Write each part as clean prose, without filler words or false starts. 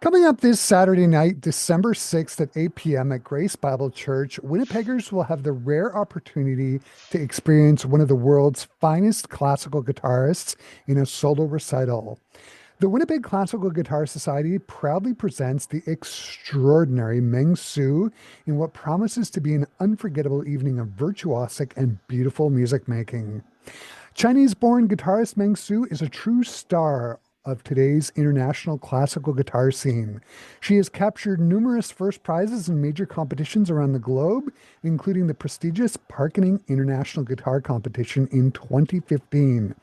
Coming up this Saturday night, December 6th at 8 p.m. at Grace Bible Church, Winnipeggers will have the rare opportunity to experience one of the world's finest classical guitarists in a solo recital. The Winnipeg Classical Guitar Society proudly presents the extraordinary Meng Su in what promises to be an unforgettable evening of virtuosic and beautiful music making. Chinese-born guitarist Meng Su is a true star of today's international classical guitar scene. She has captured numerous first prizes in major competitions around the globe, including the prestigious Parkening International Guitar Competition in 2015.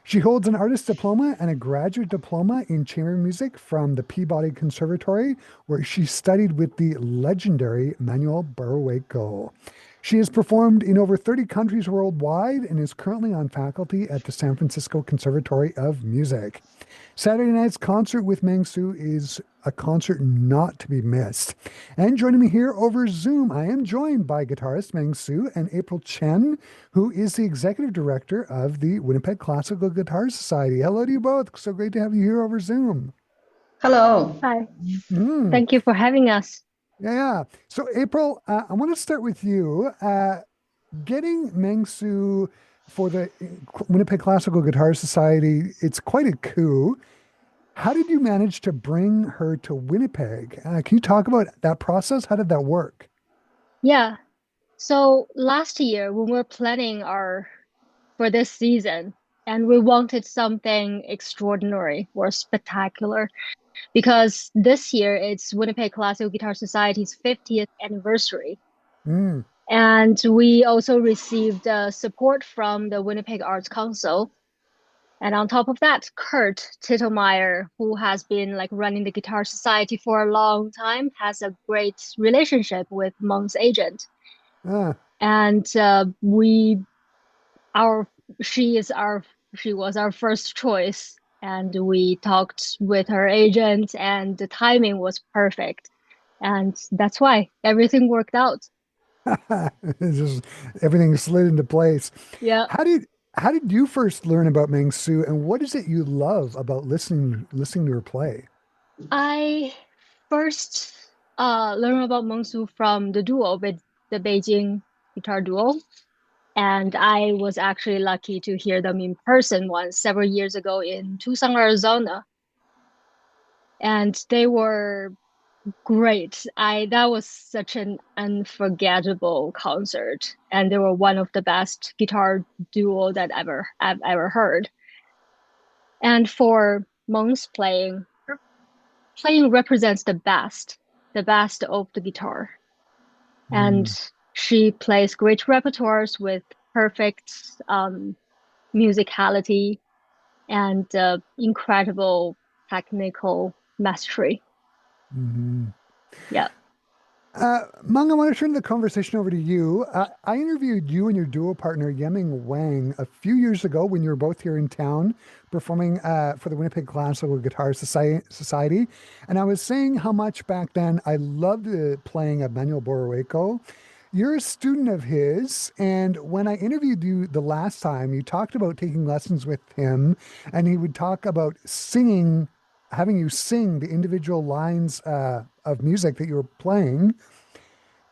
She holds an Artist Diploma and a Graduate Diploma in Chamber Music from the Peabody Conservatory, where she studied with the legendary Manuel Barrueco. She has performed in over 30 countries worldwide and is currently on faculty at the San Francisco Conservatory of Music. Saturday night's concert with Meng Su is a concert not to be missed. And joining me here over Zoom, I am joined by guitarist Meng Su and April Chen, who is the executive director of the Winnipeg Classical Guitar Society. Hello to you both. So great to have you here over Zoom. Hello. Hi, Mm. thank you for having us. Yeah. So, April, I want to start with you. Getting Meng Su for the Winnipeg Classical Guitar Society, it's quite a coup. How did you manage to bring her to Winnipeg? Can you talk about that process? How did that work? Yeah, so last year when we were planning our for this season, and we wanted something extraordinary or spectacular because this year it's Winnipeg Classical Guitar Society's 50th anniversary. Mm. And we also received support from the Winnipeg Arts Council. And on top of that, Kurt Tittlemeyer, who has been like running the Guitar Society for a long time, has a great relationship with Monk's agent. Ah, And we, our, she is our, she was our first choice. And we talked with her agent, and the timing was perfect. And that's why everything worked out. it's just everything slid into place. Yeah. How did how did you first learn about Meng Su, and what is it you love about listening to her play? I first learned about Meng Su from the duo, the Beijing guitar duo. And I was actually lucky to hear them in person once several years ago in Tucson, Arizona. And they were great. I That was such an unforgettable concert. And they were one of the best guitar duo that I've ever heard. And for Meng's playing, her playing represents the best of the guitar. And Mm. she plays great repertoires with perfect musicality and incredible technical mastery. Mhm. Yeah. Mung, I want to turn the conversation over to you. I interviewed you and your duo partner, Yeming Wang, a few years ago when you were both here in town performing for the Winnipeg Classical Guitar Society. And I was saying how much back then I loved the playing of Manuel Barrueco. You're a student of his, and when I interviewed you the last time, you talked about taking lessons with him, and he would talk about singing, having you sing the individual lines of music that you were playing.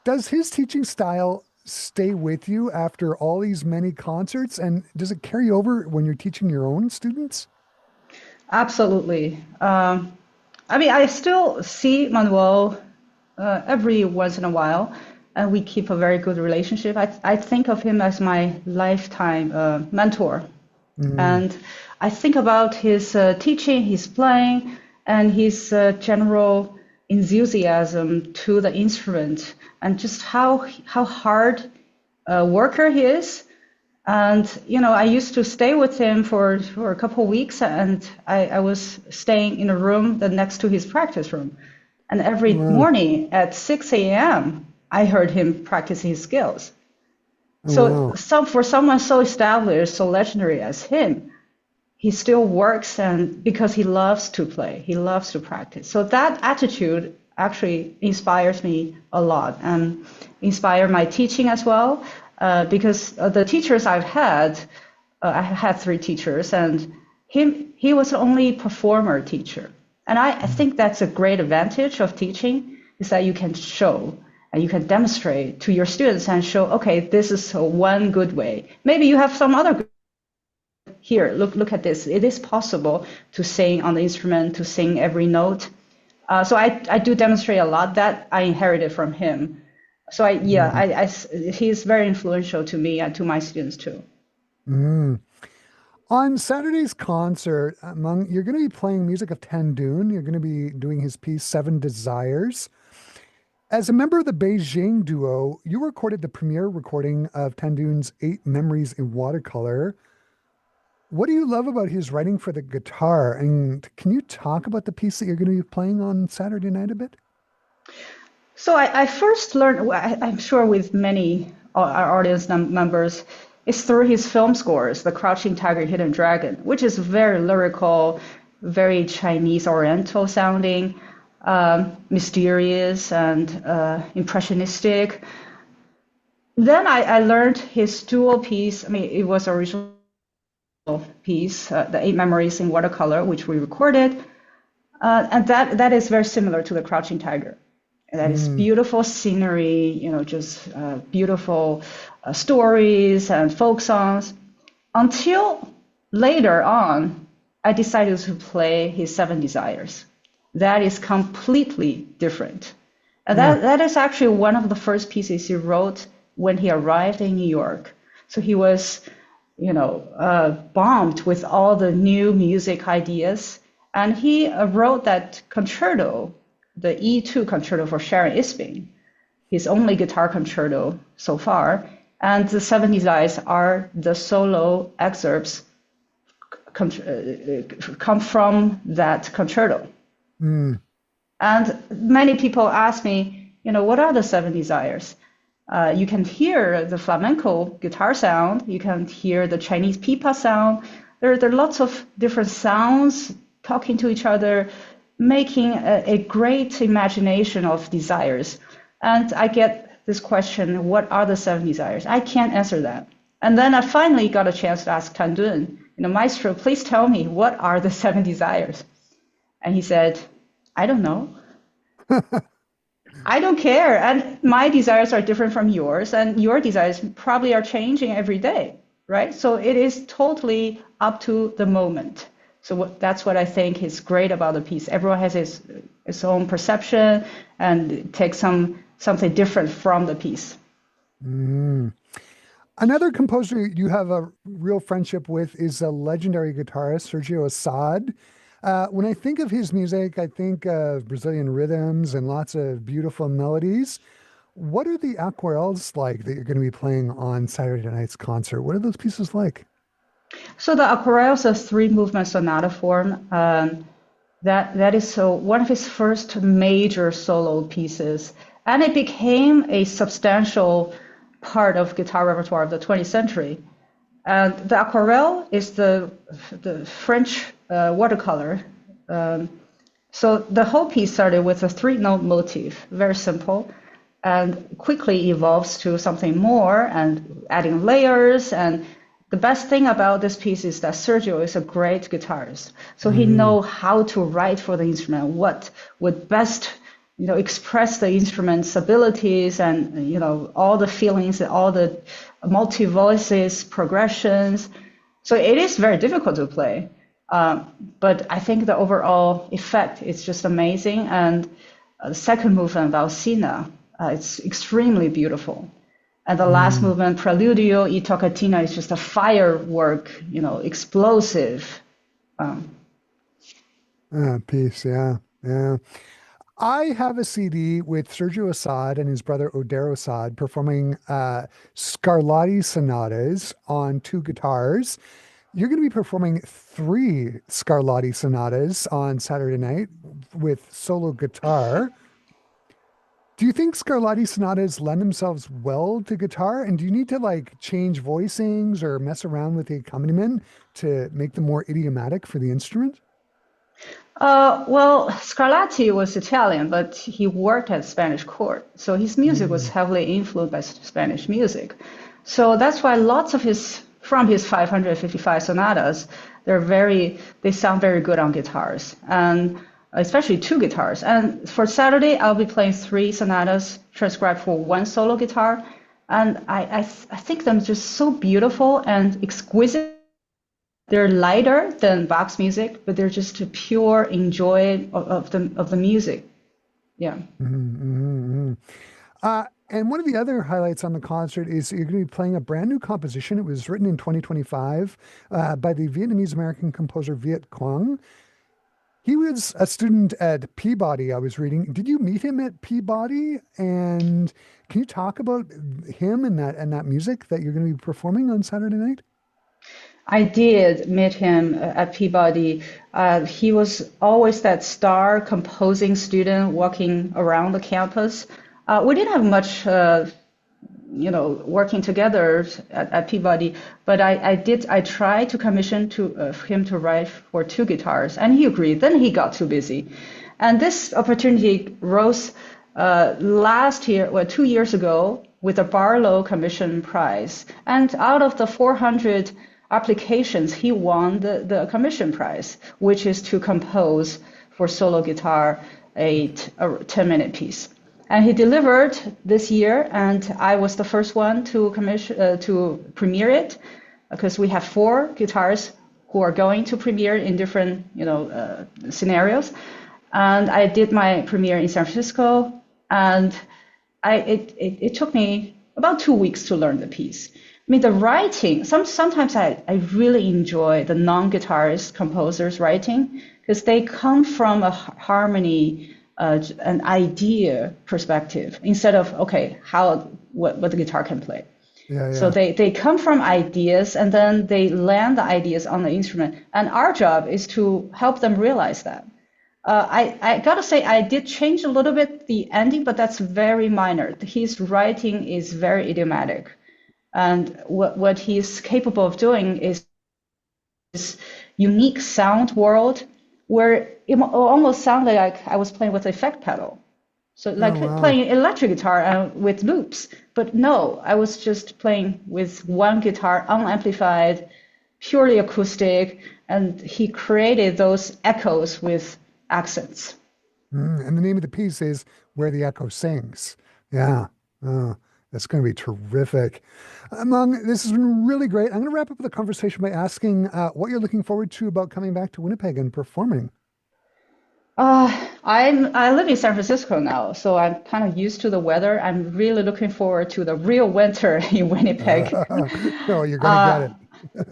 Does his teaching style stay with you after all these many concerts, and does it carry over when you're teaching your own students? Absolutely. I still see Manuel every once in a while, and we keep a very good relationship. I think of him as my lifetime mentor. Mm, And I think about his teaching, his playing, and his general enthusiasm to the instrument, and just how hard a worker he is. And I used to stay with him for a couple of weeks, and I was staying in a room that next to his practice room. And every wow. morning at 6 a.m., I heard him practice his skills. Oh, So wow. for someone so established, so legendary as him, he still works, and because he loves to play, he loves to practice. So that attitude actually inspires me a lot and inspire my teaching as well. Because the teachers I had three teachers, and he was the only performer teacher. And I think that's a great advantage of teaching, is that you can show and you can demonstrate to your students and show, okay, this is one good way. Maybe you have some other here, look at this. It is possible to sing on the instrument, to sing every note. So I do demonstrate a lot that I inherited from him. So he's very influential to me and to my students too. On Saturday's concert, you're going to be playing music of Tan Dun. You're going to be doing his piece, Seven Desires. As a member of the Beijing duo, you recorded the premiere recording of Tan Dun's 8 Memories in Watercolor. What do you love about his writing for the guitar? And can you talk about the piece that you're going to be playing on Saturday night a bit? So I first learned, I'm sure with many our audience members, it's through his film scores, The Crouching Tiger, Hidden Dragon, which is very lyrical, very Chinese Oriental sounding, mysterious and impressionistic. Then I learned his dual piece. I mean, it was original piece, the 8 Memories in Watercolor, which we recorded, and that is very similar to the Crouching Tiger. That is beautiful scenery, just beautiful stories and folk songs. Until later on, I decided to play his 7 Desires. That is completely different, and that is actually one of the first pieces he wrote when he arrived in New York. So he was bombed with all the new music ideas. And he wrote that concerto, the E2 concerto for Sharon Isbing, his only guitar concerto so far. And the 7 Desires are the solo excerpts come from that concerto. And many people ask me, what are the 7 Desires? You can hear the flamenco guitar sound. You can hear the Chinese pipa sound. There are lots of different sounds talking to each other, making a great imagination of desires. And I get this question, what are the 7 Desires? I can't answer that. And then I finally got a chance to ask Tan Dun, Maestro, please tell me, what are the 7 Desires? And he said, I don't know. I don't care. And my desires are different from yours, and your desires probably are changing every day, right? So it is totally up to the moment. So that's what I think is great about the piece. Everyone has his own perception and takes something different from the piece. Another composer you have a real friendship with is a legendary guitarist, Sergio Assad. When I think of his music, I think of Brazilian rhythms and lots of beautiful melodies. What are the aquarelles like that you're going to be playing on Saturday night's concert? What are those pieces like? So the aquarelles are 3-movement sonata form. That is one of his first major solo pieces, and it became a substantial part of guitar repertoire of the 20th century. And the aquarelle is the French watercolor. So the whole piece started with a 3-note motif, very simple, and quickly evolves to something more and adding layers. And the best thing about this piece is that Sergio is a great guitarist. So he knows how to write for the instrument, what would best express the instrument's abilities and all the feelings and all the multi-voices, progressions. So it is very difficult to play. But I think the overall effect is just amazing. And the second movement, Valsina, it's extremely beautiful. And the last movement, Preludio e Toccatina, is just a firework, explosive. Piece, yeah. I have a CD with Sergio Assad and his brother Oder Assad performing Scarlatti sonatas on 2 guitars. You're going to be performing 3 Scarlatti sonatas on Saturday night with solo guitar. Do you think Scarlatti sonatas lend themselves well to guitar? And do you need to change voicings or mess around with the accompaniment to make them more idiomatic for the instrument? Well, Scarlatti was Italian, but he worked at Spanish court. So his music was heavily influenced by Spanish music. So that's why lots of from his 555 sonatas, they sound very good on guitars. And especially two guitars. And for Saturday, I'll be playing three sonatas transcribed for one solo guitar. And I think them just so beautiful and exquisite. They're lighter than Bach's music, but they're just a pure enjoy of the music. Yeah. And one of the other highlights on the concert is you're going to be playing a brand new composition. It was written in 2025 by the Vietnamese American composer Viet Quang. He was a student at Peabody, I was reading. Did you meet him at Peabody? And can you talk about him and that music that you're going to be performing on Saturday night? I did meet him at Peabody. He was always that star composing student walking around the campus. We didn't have much, working together at Peabody, but I tried to commission him to write for two guitars, and he agreed. Then he got too busy. And this opportunity rose last year, 2 years ago, with a Barlow Commission Prize. And out of the 400 applications, he won the commission prize, which is to compose for solo guitar a 10-minute piece. And he delivered this year, and I was the first one to premiere it, because we have four guitarists who are going to premiere in different scenarios. And I did my premiere in San Francisco, and it took me about 2 weeks to learn the piece. I mean, the writing, sometimes I really enjoy the non-guitarist composers' writing, because they come from a harmony, an idea perspective, instead of, what the guitar can play. Yeah. So they come from ideas, and then they land the ideas on the instrument. And our job is to help them realize that. I gotta say, I did change a little bit the ending, but that's very minor. His writing is very idiomatic. And what he's capable of doing is this unique sound world where it almost sounded like I was playing with an effect pedal. So like playing electric guitar with loops. But no, I was just playing with one guitar, unamplified, purely acoustic, and he created those echoes with accents. And the name of the piece is Where the Echo Sings. Yeah. Oh, that's going to be terrific. Meng, this has been really great. I'm going to wrap up the conversation by asking what you're looking forward to about coming back to Winnipeg and performing. I live in San Francisco now, so I'm kind of used to the weather. I'm really looking forward to the real winter in Winnipeg. No, you're going to get it.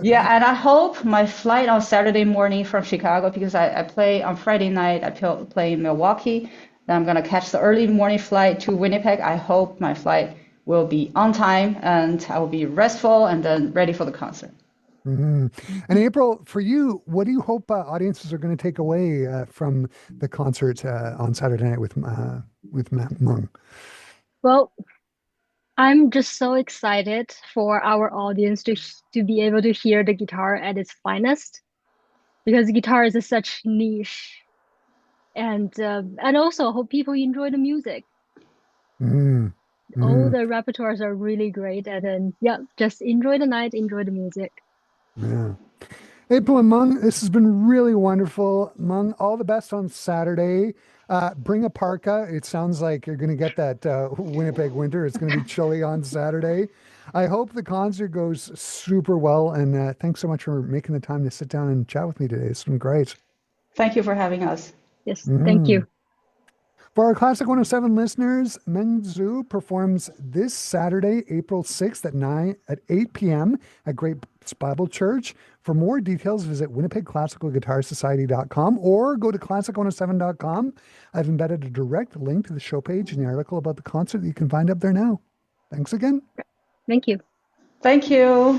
Yeah, and I hope my flight on Saturday morning from Chicago, because I play on Friday night, I play in Milwaukee. Then I'm going to catch the early morning flight to Winnipeg. I hope my flight will be on time and I will be restful and then ready for the concert. And April, for you, what do you hope audiences are going to take away from the concert on Saturday night with Meng? Well, I'm just so excited for our audience to be able to hear the guitar at its finest, because the guitar is such niche, and also hope people enjoy the music. All the repertoires are really great, and then just enjoy the night, enjoy the music. Yeah. April and Meng, this has been really wonderful. Meng, all the best on Saturday. Bring a parka. It sounds like you're going to get that Winnipeg winter. It's going to be chilly on Saturday. I hope the concert goes super well. And thanks so much for making the time to sit down and chat with me today. It's been great. Thank you for having us. Yes, thank you. For our Classic 107 listeners, Meng Su performs this Saturday, April 6th at 8 p.m. at Grace Bible Church. For more details, visit WinnipegClassicalGuitarSociety.com or go to Classic107.com. I've embedded a direct link to the show page in the article about the concert that you can find up there now. Thanks again. Thank you. Thank you.